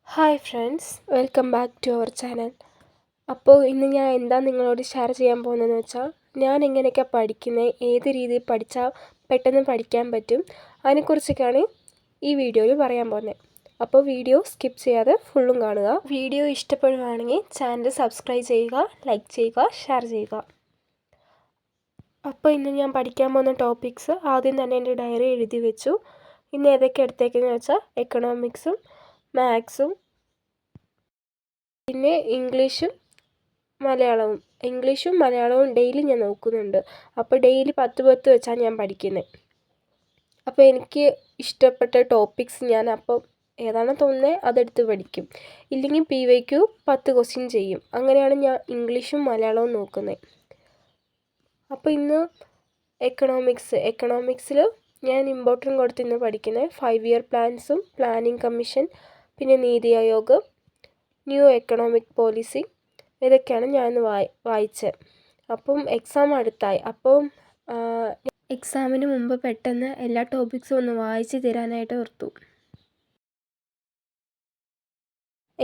Hi friends, welcome back to our channel. അപ്പോൾ ഇന്ന് ഞാൻ എന്താ നിങ്ങളോട് ഷെയർ ചെയ്യാൻ പോകുന്നതെന്ന് വെച്ചാൽ ഞാൻ എങ്ങനെയൊക്കെ പഠിക്കുന്നത്, ഏത് രീതിയിൽ പഠിച്ചാൽ പെട്ടെന്ന് പഠിക്കാൻ പറ്റും, അതിനെക്കുറിച്ചൊക്കെയാണ് ഈ വീഡിയോയിൽ പറയാൻ പോകുന്നത്. അപ്പോൾ വീഡിയോ സ്കിപ്പ് ചെയ്യാതെ ഫുള്ളും കാണുക. വീഡിയോ ഇഷ്ടപ്പെടുകയാണെങ്കിൽ ചാനൽ സബ്സ്ക്രൈബ് ചെയ്യുക, ലൈക്ക് ചെയ്യുക, ഷെയർ ചെയ്യുക. അപ്പോൾ ഇന്ന് ഞാൻ പഠിക്കാൻ പോകുന്ന ടോപ്പിക്സ് ആദ്യം തന്നെ എൻ്റെ ഡയറി എഴുതി വെച്ചു. ഇന്ന് ഏതൊക്കെ എടുത്തേക്കെന്ന് വെച്ചാൽ എക്കണോമിക്സും മാത്സും പിന്നെ ഇംഗ്ലീഷും മലയാളവും ഡെയിലി ഞാൻ നോക്കുന്നുണ്ട്. അപ്പോൾ ഡെയിലി 10 വെച്ചാണ് ഞാൻ പഠിക്കുന്നത്. അപ്പോൾ എനിക്ക് ഇഷ്ടപ്പെട്ട ടോപ്പിക്സ് ഞാൻ അപ്പം ഏതാണോ തോന്നുന്നത് അതെടുത്ത് പഠിക്കും. ഇല്ലെങ്കിൽ PYQ 10 ക്വസ്റ്റ്യൻ ചെയ്യും. അങ്ങനെയാണ് ഞാൻ ഇംഗ്ലീഷും മലയാളവും നോക്കുന്നത്. അപ്പോൾ ഇന്ന് എക്കണോമിക്സിൽ ഞാൻ ഇമ്പോർട്ടൻറ്റ് കൊടുത്ത് ഇന്ന് പഠിക്കുന്നത് 5 ഇയർ പ്ലാൻസും പ്ലാനിംഗ് കമ്മീഷൻ, പിന്നെ NITI Aayog, new economic policy, ഇതൊക്കെയാണ് ഞാൻ ഇന്ന് വായിച്ചത്. അപ്പം എക്സാം അടുത്തായി. അപ്പം എക്സാമിന് മുമ്പ് പെട്ടെന്ന് എല്ലാ ടോപ്പിക്സും ഒന്ന് വായിച്ച് തരാനായിട്ട് ഓർത്തു.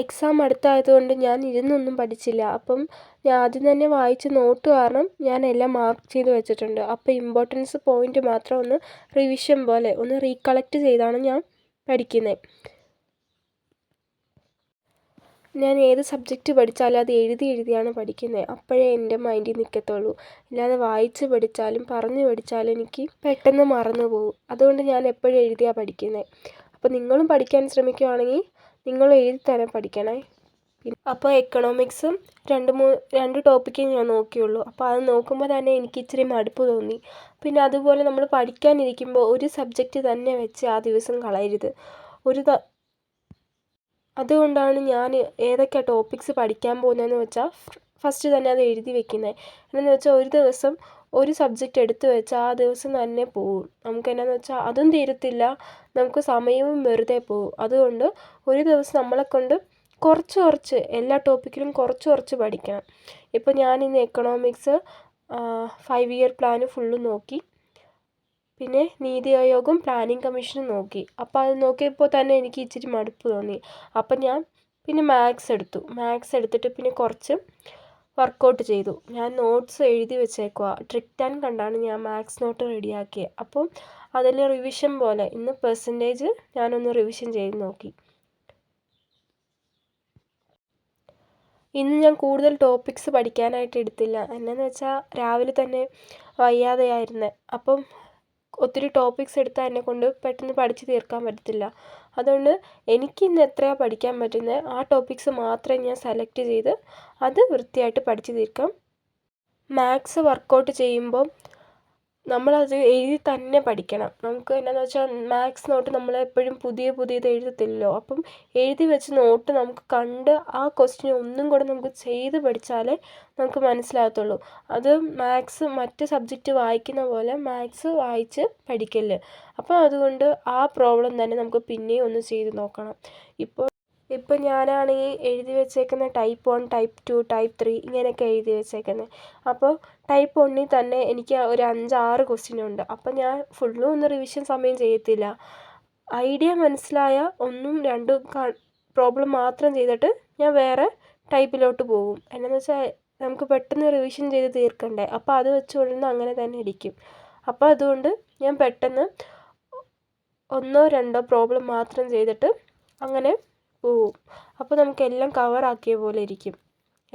എക്സാം അടുത്തായതുകൊണ്ട് ഞാൻ ഇരുന്നൊന്നും പഠിച്ചില്ല. അപ്പം ഞാൻ ആദ്യം തന്നെ വായിച്ച് നോട്ട് കാരണം ഞാൻ എല്ലാം മാർക്ക് ചെയ്ത് വെച്ചിട്ടുണ്ട്. അപ്പോൾ ഇമ്പോർട്ടൻസ് പോയിൻ്റ് മാത്രം ഒന്ന് റിവിഷൻ പോലെ ഒന്ന് റീകളക്ട് ചെയ്താണ് ഞാൻ പഠിക്കുന്നത്. ഞാൻ ഏത് സബ്ജക്റ്റ് പഠിച്ചാലും അത് എഴുതിയാണ് പഠിക്കുന്നത്. അപ്പോഴേ എൻ്റെ മൈൻഡിൽ നിൽക്കത്തുള്ളൂ. അല്ലാതെ വായിച്ച് പഠിച്ചാലും പറഞ്ഞു പഠിച്ചാലും എനിക്ക് പെട്ടെന്ന് മറന്നു പോകും. അതുകൊണ്ട് ഞാൻ എപ്പോഴും എഴുതിയാണ് പഠിക്കുന്നത്. അപ്പോൾ നിങ്ങളും പഠിക്കാൻ ശ്രമിക്കുകയാണെങ്കിൽ നിങ്ങൾ എഴുതി തന്നെ പഠിക്കണേ. അപ്പോൾ എക്കണോമിക്സും രണ്ട് ടോപ്പിക്കേ ഞാൻ നോക്കിയുള്ളൂ. അപ്പോൾ അത് നോക്കുമ്പോൾ തന്നെ എനിക്ക് ഇച്ചിരി മടുപ്പ് തോന്നി. പിന്നെ അതുപോലെ നമ്മൾ പഠിക്കാനിരിക്കുമ്പോൾ ഒരു സബ്ജക്റ്റ് തന്നെ വെച്ച് ആ ദിവസം കളയരുത്. അതുകൊണ്ടാണ് ഞാൻ ഏതൊക്കെ ടോപ്പിക്സ് പഠിക്കാൻ പോകുന്നതെന്ന് വെച്ചാൽ ഫസ്റ്റ് തന്നെ അത് എഴുതി വെക്കുന്നത്. എന്നു വെച്ചാൽ ഒരു ദിവസം ഒരു സബ്ജക്റ്റ് എടുത്തു വെച്ചാൽ ആ ദിവസം തന്നെ പോവും. നമുക്ക് എന്നാന്ന് വെച്ചാൽ അതും തീരത്തില്ല, നമുക്ക് സമയവും വെറുതെ പോവും. അതുകൊണ്ട് ഒരു ദിവസം നമ്മളെക്കൊണ്ട് കുറച്ച് എല്ലാ ടോപ്പിക്കിലും കുറച്ച് പഠിക്കണം. ഇപ്പോൾ ഞാനിന്ന് എക്കണോമിക്സ് 5 ഇയർ പ്ലാന് ഫുള്ള് നോക്കി. പിന്നെ നീതി ആയോഗും പ്ലാനിംഗ് കമ്മീഷനും നോക്കി. അപ്പോൾ അത് നോക്കിയപ്പോൾ തന്നെ എനിക്ക് ഇച്ചിരി മടുപ്പ് തോന്നി. അപ്പം ഞാൻ പിന്നെ മാത്സ് എടുത്തിട്ട് പിന്നെ കുറച്ച് വർക്കൗട്ട് ചെയ്തു. ഞാൻ നോട്ട്സ് എഴുതി വെച്ചേക്കുക. ട്രിക്ടാൻ കണ്ടാണ് ഞാൻ മാത്സ് നോട്ട് റെഡിയാക്കിയത്. അപ്പം അതിൽ റിവിഷൻ പോലെ ഇന്ന് പെർസെൻറ്റേജ് ഞാനൊന്ന് റിവിഷൻ ചെയ്ത് നോക്കി. ഇന്ന് ഞാൻ കൂടുതൽ ടോപ്പിക്സ് പഠിക്കാനായിട്ട് എടുത്തില്ല. എന്നാന്ന് വെച്ചാൽ രാവിലെ തന്നെ വയ്യാതെയായിരുന്നു. അപ്പം ഒത്തിരി ടോപ്പിക്സ് എടുത്താൽ എന്നെക്കൊണ്ട് പെട്ടെന്ന് പഠിച്ച് തീർക്കാൻ പറ്റത്തില്ല. അതുകൊണ്ട് എനിക്കിന്ന് എത്രയാണ് പഠിക്കാൻ പറ്റുന്നത് ആ ടോപ്പിക്സ് മാത്രമേ ഞാൻ സെലക്ട് ചെയ്ത് അത് വൃത്തിയായിട്ട് പഠിച്ച് തീർക്കാം. മാത്സ് വർക്കൗട്ട് ചെയ്യുമ്പം നമ്മളത് എഴുതി തന്നെ പഠിക്കണം. നമുക്ക് എന്നാന്ന് വെച്ചാൽ മാത്സ് നോട്ട് നമ്മൾ എപ്പോഴും പുതിയത് എഴുതത്തില്ലല്ലോ. അപ്പം എഴുതി വെച്ച് നോട്ട് നമുക്ക് കണ്ട് ആ ക്വസ്റ്റ്യൻ ഒന്നും കൂടെ നമുക്ക് ചെയ്ത് പഠിച്ചാലേ നമുക്ക് മനസ്സിലാകത്തുള്ളൂ. അത് മാത്സ് മറ്റ് സബ്ജക്റ്റ് വായിക്കുന്ന പോലെ മാത്സ് വായിച്ച് പഠിക്കല്ല്. അപ്പോൾ അതുകൊണ്ട് ആ പ്രോബ്ലം തന്നെ നമുക്ക് പിന്നെയും ഒന്ന് ചെയ്ത് നോക്കണം. ഇപ്പോൾ ഞാനാണെങ്കിൽ എഴുതി വെച്ചേക്കുന്ന ടൈപ്പ് 1, ടൈപ്പ് 2, ടൈപ്പ് 3 ഇങ്ങനെയൊക്കെ എഴുതി വെച്ചേക്കുന്നത്. അപ്പോൾ ടൈപ്പ് 1 തന്നെ എനിക്ക് ഒരു 5-6 ക്വസ്റ്റ്യൻ ഉണ്ട്. അപ്പോൾ ഞാൻ ഫുള്ളും ഒന്ന് റിവിഷൻ സമയം ചെയ്യത്തില്ല. ഐഡിയ മനസ്സിലായ 1ഉം 2ഉം പ്രോബ്ലം മാത്രം ചെയ്തിട്ട് ഞാൻ വേറെ ടൈപ്പിലോട്ട് പോകും. എന്നാന്ന് വെച്ചാൽ നമുക്ക് പെട്ടെന്ന് റിവിഷൻ ചെയ്ത് തീർക്കണ്ടേ. അപ്പോൾ അത് വെച്ചുകൊണ്ട് അങ്ങനെ തന്നെ ഇരിക്കും. അപ്പോൾ അതുകൊണ്ട് ഞാൻ പെട്ടെന്ന് 1-2 പ്രോബ്ലം മാത്രം ചെയ്തിട്ട് അങ്ങനെ പോവും. അപ്പോൾ നമുക്കെല്ലാം കവറാക്കിയ പോലെ ഇരിക്കും.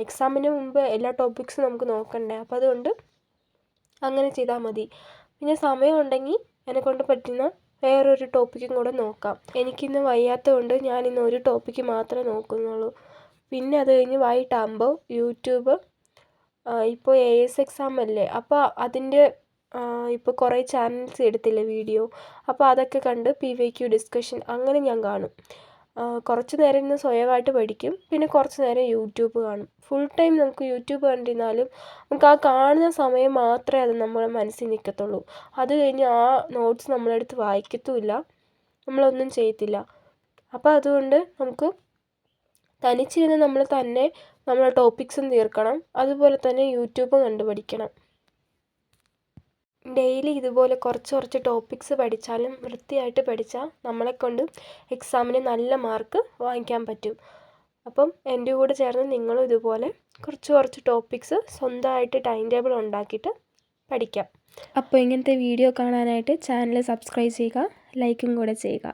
എക്സാമിന് മുമ്പ് എല്ലാ ടോപ്പിക്സും നമുക്ക് നോക്കണ്ടേ. അപ്പോൾ അതുകൊണ്ട് അങ്ങനെ ചെയ്താൽ മതി. പിന്നെ സമയമുണ്ടെങ്കിൽ എന്നെക്കൊണ്ട് പറ്റുന്ന വേറൊരു ടോപ്പിക്കും കൂടെ നോക്കാം. എനിക്കിന്ന് വയ്യാത്തതുകൊണ്ട് ഞാനിന്ന് ഒരു ടോപ്പിക്ക് മാത്രമേ നോക്കുന്നുള്ളൂ. പിന്നെ അത് കഴിഞ്ഞ് വൈകിട്ടാകുമ്പോൾ യൂട്യൂബ് ഇപ്പോൾ AS എക്സാം അല്ലേ. അപ്പോൾ അതിൻ്റെ ഇപ്പോൾ കുറേ ചാനൽസ് എടുത്തില്ലേ വീഡിയോ. അപ്പോൾ അതൊക്കെ കണ്ട് PYQ ഡിസ്കഷൻ അങ്ങനെ ഞാൻ കാണും. കുറച്ച് നേരം ഇരുന്ന് സ്വയമായിട്ട് പഠിക്കും. പിന്നെ കുറച്ച് നേരം യൂട്യൂബ് കാണും. ഫുൾ ടൈം നമുക്ക് യൂട്യൂബ് കണ്ടിരുന്നാലും നമുക്ക് ആ കാണുന്ന സമയം മാത്രമേ അത് നമ്മുടെ മനസ്സിൽ നിൽക്കത്തുള്ളൂ. അത് കഴിഞ്ഞ് ആ നോട്ട്സ് നമ്മളെടുത്ത് വായിക്കത്തുമില്ല, നമ്മളൊന്നും ചെയ്യത്തില്ല. അപ്പോൾ അതുകൊണ്ട് നമുക്ക് തനിച്ചിരുന്ന് നമ്മൾ തന്നെ നമ്മളെ ടോപ്പിക്സും തീർക്കണം. അതുപോലെ തന്നെ യൂട്യൂബും കണ്ട് പഠിക്കണം. ഡെയിലി ഇതുപോലെ കുറച്ച് കുറച്ച് ടോപ്പിക്സ് പഠിച്ചാലും വൃത്തിയായിട്ട് പഠിച്ചാൽ നമ്മളെക്കൊണ്ട് എക്സാമിന് നല്ല മാർക്ക് വാങ്ങിക്കാൻ പറ്റും. അപ്പം എൻ്റെ കൂടെ ചേർന്ന് നിങ്ങളും ഇതുപോലെ കുറച്ച് കുറച്ച് ടോപ്പിക്സ് സ്വന്തമായിട്ട് ടൈം ടേബിൾ ഉണ്ടാക്കിയിട്ട് പഠിക്കാം. അപ്പോൾ ഇങ്ങനത്തെ വീഡിയോ കാണാനായിട്ട് ചാനൽ സബ്സ്ക്രൈബ് ചെയ്യുക, ലൈക്കും കൂടെ ചെയ്യുക.